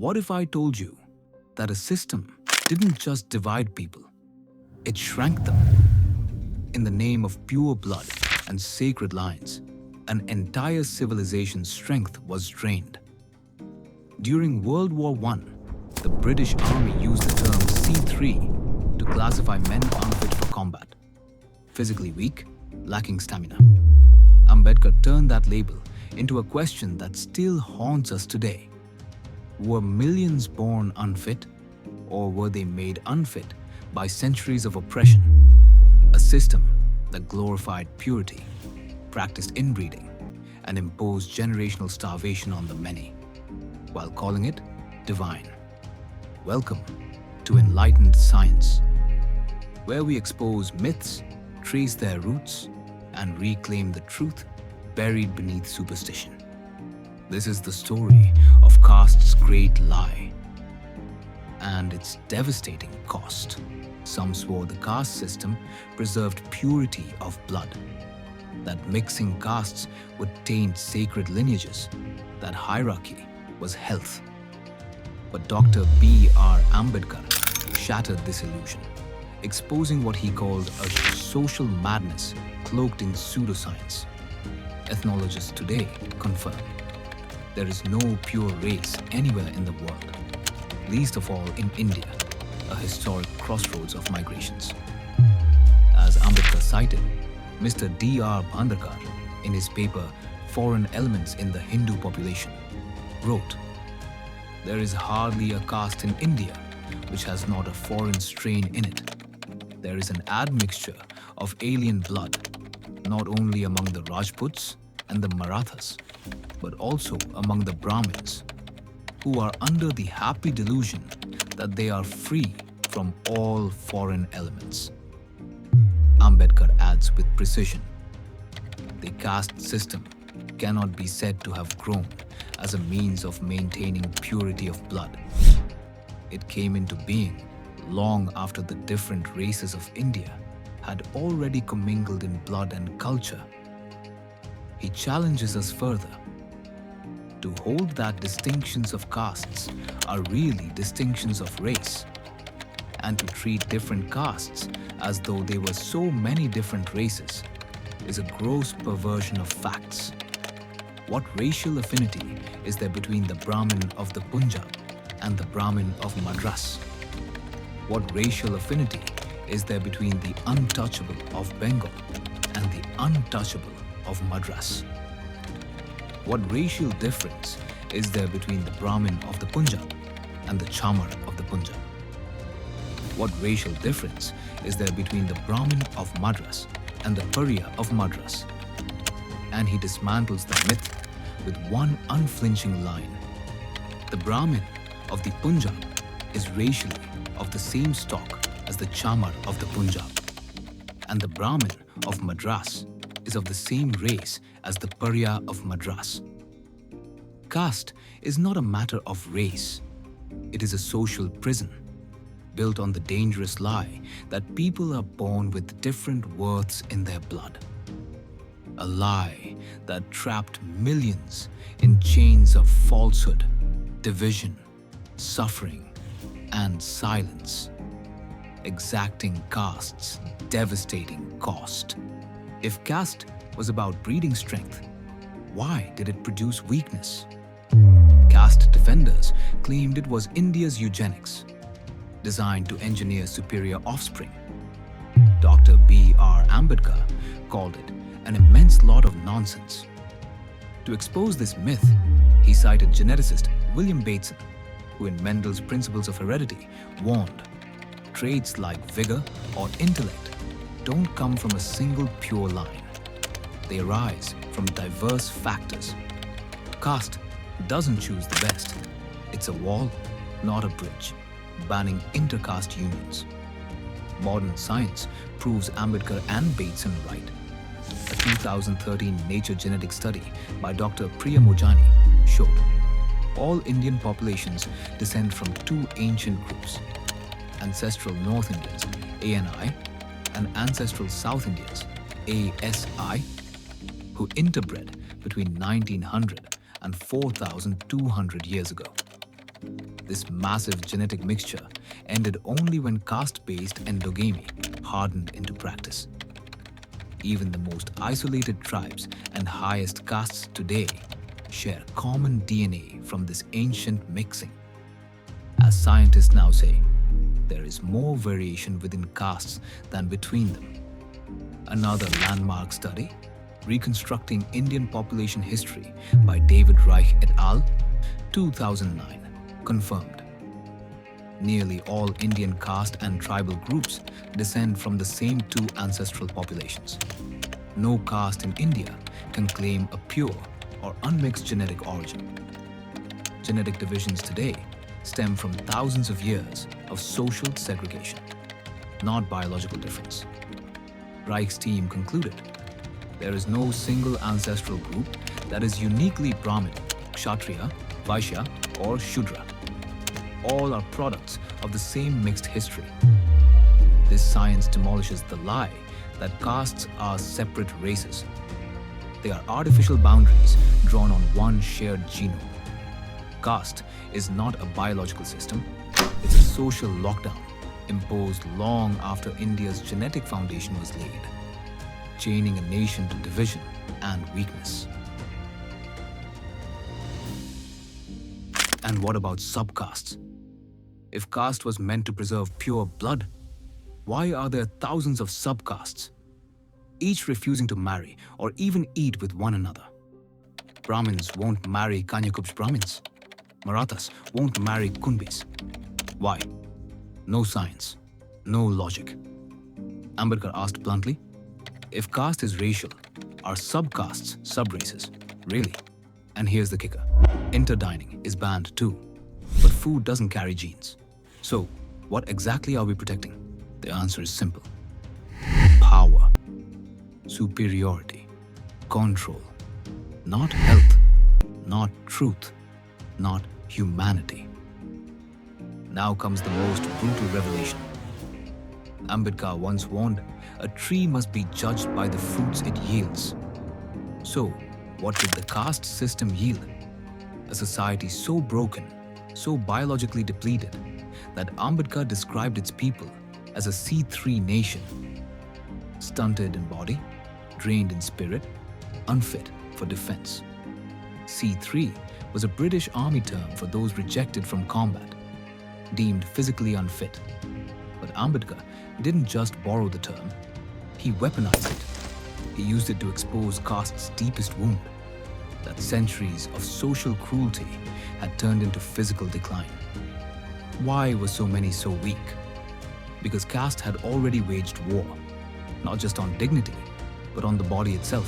What if I told you that a system didn't just divide people, it shrank them? In the name of pure blood and sacred lines, an entire civilization's strength was drained. During World War I, the British Army used the term C3 to classify men unfit for combat, physically weak, lacking stamina. Ambedkar turned that label into a question that still haunts us today. Were millions born unfit, or were they made unfit by centuries of oppression? A system that glorified purity, practiced inbreeding, and imposed generational starvation on the many, while calling it divine. Welcome to Enlightened Science, where we expose myths, trace their roots, and reclaim the truth buried beneath superstition. This is the story of caste's great lie and its devastating cost. Some swore the caste system preserved purity of blood, that mixing castes would taint sacred lineages, that hierarchy was health. But Dr. B.R. Ambedkar shattered this illusion, exposing what he called a social madness cloaked in pseudoscience. Ethnologists today confirm there is no pure race anywhere in the world, least of all in India, a historic crossroads of migrations. As Ambedkar cited, Mr. D.R. Bhandekar, in his paper Foreign Elements in the Hindu Population, wrote, "There is hardly a caste in India which has not a foreign strain in it. There is an admixture of alien blood, not only among the Rajputs and the Marathas, but also among the Brahmins, who are under the happy delusion that they are free from all foreign elements." Ambedkar adds with precision, "The caste system cannot be said to have grown as a means of maintaining purity of blood. It came into being long after the different races of India had already commingled in blood and culture." He challenges us further to hold that distinctions of castes are really distinctions of race, and to treat different castes as though they were so many different races is a gross perversion of facts. What racial affinity is there between the Brahmin of the Punjab and the Brahmin of Madras? What racial affinity is there between the untouchable of Bengal and the untouchable of Madras? What racial difference is there between the Brahmin of the Punjab and the Chamar of the Punjab? What racial difference is there between the Brahmin of Madras and the Priya of Madras? And he dismantles the myth with one unflinching line. The Brahmin of the Punjab is racially of the same stock as the Chamar of the Punjab, and the Brahmin of Madras is of the same race as the Priya of Madras. Caste is not a matter of race. It is a social prison, built on the dangerous lie that people are born with different worths in their blood. A lie that trapped millions in chains of falsehood, division, suffering, and silence, exacting caste's devastating cost. If caste was about breeding strength, why did it produce weakness? Caste defenders claimed it was India's eugenics, designed to engineer superior offspring. Dr. B.R. Ambedkar called it an immense lot of nonsense. To expose this myth, he cited geneticist William Bateson, who in Mendel's Principles of Heredity warned, "Traits like vigor or intellect don't come from a single pure line. They arise from diverse factors. Caste doesn't choose the best. It's a wall, not a bridge, banning intercaste unions." Modern science proves Ambedkar and Bateson right. A 2013 Nature genetic study by Dr. Priya Moorjani showed all Indian populations descend from two ancient groups, ancestral North Indians, ANI, and ancestral South Indians, ASI, who interbred between 1900 and 4,200 years ago. This massive genetic mixture ended only when caste-based endogamy hardened into practice. Even the most isolated tribes and highest castes today share common DNA from this ancient mixing. As scientists now say, there is more variation within castes than between them. Another landmark study, Reconstructing Indian Population History by David Reich et al., 2009, confirmed. Nearly all Indian caste and tribal groups descend from the same two ancestral populations. No caste in India can claim a pure or unmixed genetic origin. Genetic divisions today stem from thousands of years of social segregation, not biological difference. Reich's team concluded, there is no single ancestral group that is uniquely Brahmin, Kshatriya, Vaishya, or Shudra. All are products of the same mixed history. This science demolishes the lie that castes are separate races. They are artificial boundaries drawn on one shared genome. Caste is not a biological system, it's a social lockdown imposed long after India's genetic foundation was laid, chaining a nation to division and weakness. And what about subcastes? If caste was meant to preserve pure blood, why are there thousands of subcastes, each refusing to marry or even eat with one another? Brahmins won't marry Kanyakub's Brahmins. Marathas won't marry Kunbis. Why? No science, no logic. Ambedkar asked bluntly, if caste is racial, are subcastes subraces? Really? And here's the kicker. Interdining is banned too. But food doesn't carry genes. So, what exactly are we protecting? The answer is simple. Power, superiority, control. Not health, not truth, not humanity. Now comes the most brutal revelation. Ambedkar once warned, a tree must be judged by the fruits it yields. So, what did the caste system yield? A society so broken, so biologically depleted, that Ambedkar described its people as a C3 nation. Stunted in body, drained in spirit, unfit for defense. C3 was a British army term for those rejected from combat, deemed physically unfit. But Ambedkar didn't just borrow the term, he weaponized it. He used it to expose caste's deepest wound, that centuries of social cruelty had turned into physical decline. Why were so many so weak? Because caste had already waged war, not just on dignity, but on the body itself.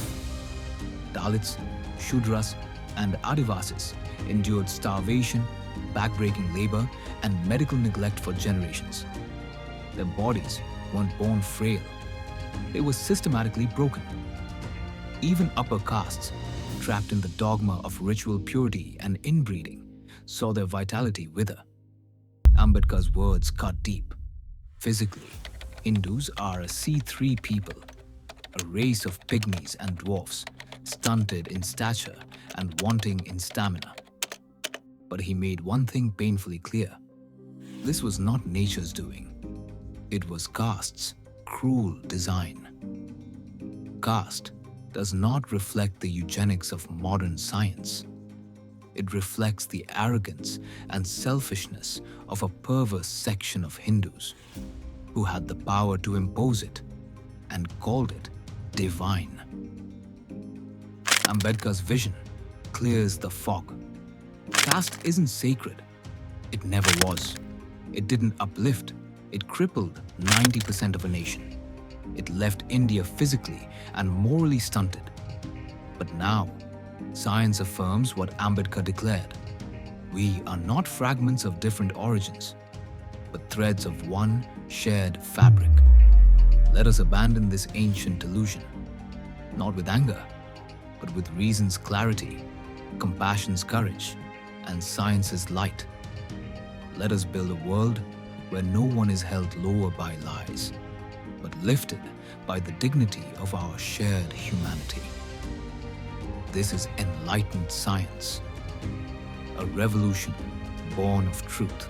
Dalits, Shudras, and Adivasis endured starvation, backbreaking labor, and medical neglect for generations. Their bodies weren't born frail, they were systematically broken. Even upper castes, trapped in the dogma of ritual purity and inbreeding, saw their vitality wither. Ambedkar's words cut deep. Physically, Hindus are a C3 people, a race of pygmies and dwarfs, stunted in stature and wanting in stamina. But he made one thing painfully clear. This was not nature's doing. It was caste's cruel design. Caste does not reflect the eugenics of modern science. It reflects the arrogance and selfishness of a perverse section of Hindus who had the power to impose it and called it divine. Ambedkar's vision clears the fog. Caste isn't sacred. It never was. It didn't uplift. It crippled 90% of a nation. It left India physically and morally stunted. But now, science affirms what Ambedkar declared. We are not fragments of different origins, but threads of one shared fabric. Let us abandon this ancient illusion, not with anger, but with reason's clarity, compassion's courage, and science's light. Let us build a world where no one is held lower by lies, but lifted by the dignity of our shared humanity. This is enlightened science, a revolution born of truth.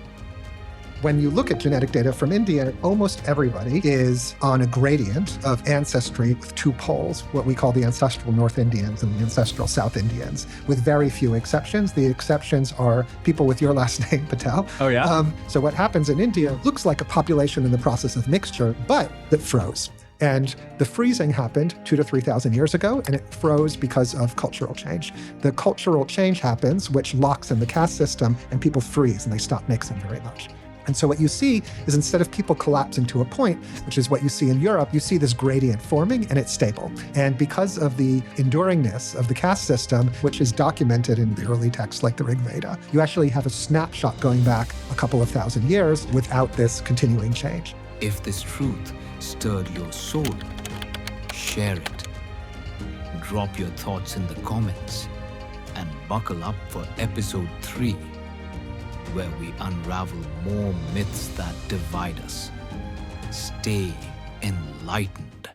When you look at genetic data from India, almost everybody is on a gradient of ancestry with two poles, what we call the ancestral North Indians and the ancestral South Indians, with very few exceptions. The exceptions are people with your last name, Patel. Oh, yeah? So what happens in India looks like a population in the process of mixture, but that froze. And the freezing happened 2,000 to 3,000 years ago, and it froze because of cultural change. The cultural change happens, which locks in the caste system, and people freeze and they stop mixing very much. And so what you see is instead of people collapsing to a point, which is what you see in Europe, you see this gradient forming and it's stable. And because of the enduringness of the caste system, which is documented in the early texts like the Rig Veda, you actually have a snapshot going back a couple of thousand years without this continuing change. If this truth stirred your soul, share it. Drop your thoughts in the comments and buckle up for episode 3. Where we unravel more myths that divide us. Stay enlightened.